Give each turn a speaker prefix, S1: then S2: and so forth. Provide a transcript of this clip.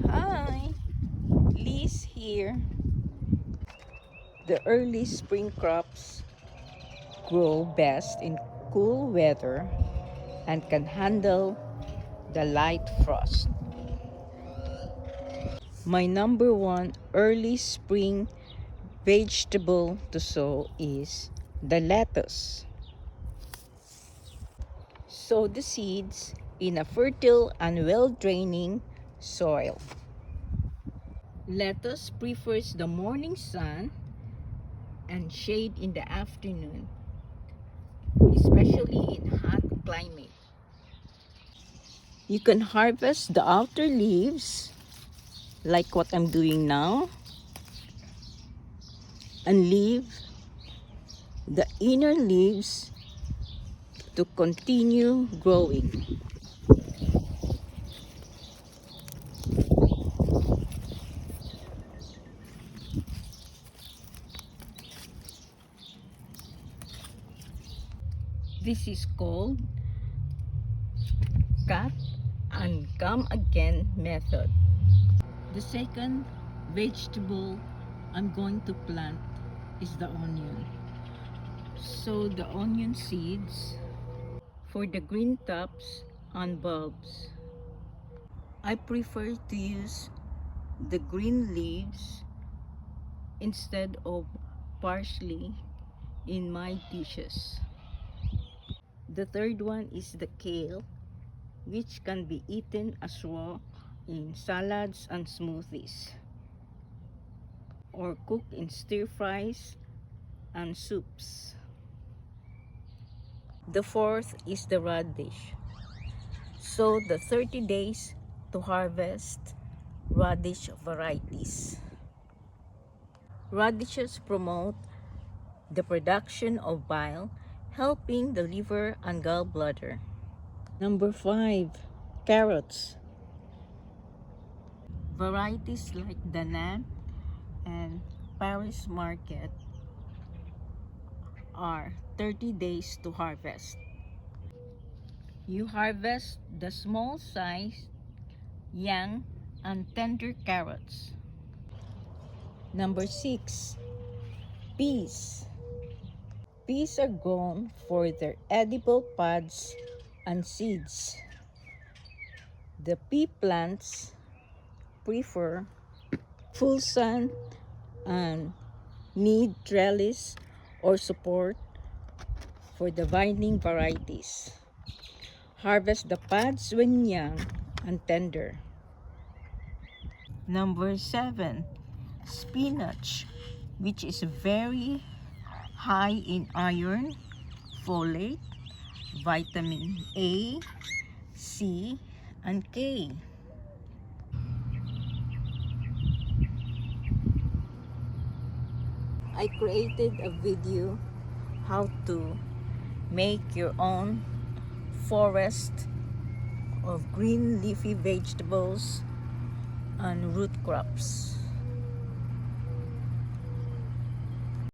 S1: Hi, Liz here. The early spring crops grow best in cool weather and can handle the light frost. My number one early spring vegetable to sow is the lettuce. Sow the seeds in a fertile and well-draining soil. Lettuce prefers the morning sun and shade in the afternoon, especially in hot climate. You can harvest the outer leaves like what I'm doing now and leave the inner leaves to continue growing. This is called cut and come again method. The second vegetable I'm going to plant is the onion. Sow the onion seeds for the green tops on bulbs. I prefer to use the green leaves instead of parsley in my dishes. The third one is the kale, which can be eaten as raw in salads and smoothies, or cooked in stir fries and soups. The fourth is the radish. So the 30 days to harvest radish varieties. Radishes promote the production of bile, helping the liver and gallbladder. Number 5, carrots. Varieties like Danette and Paris Market are 30 days to harvest. You harvest the small size, young and tender carrots. Number 6, peas. Peas are grown for their edible pods and seeds. The pea plants prefer full sun and need trellis or support for the vining varieties. Harvest the pods when young and tender. Number 7, spinach, which is very high in iron, folate, vitamin A, C, and K. I created a video how to make your own forest of green leafy vegetables and root crops.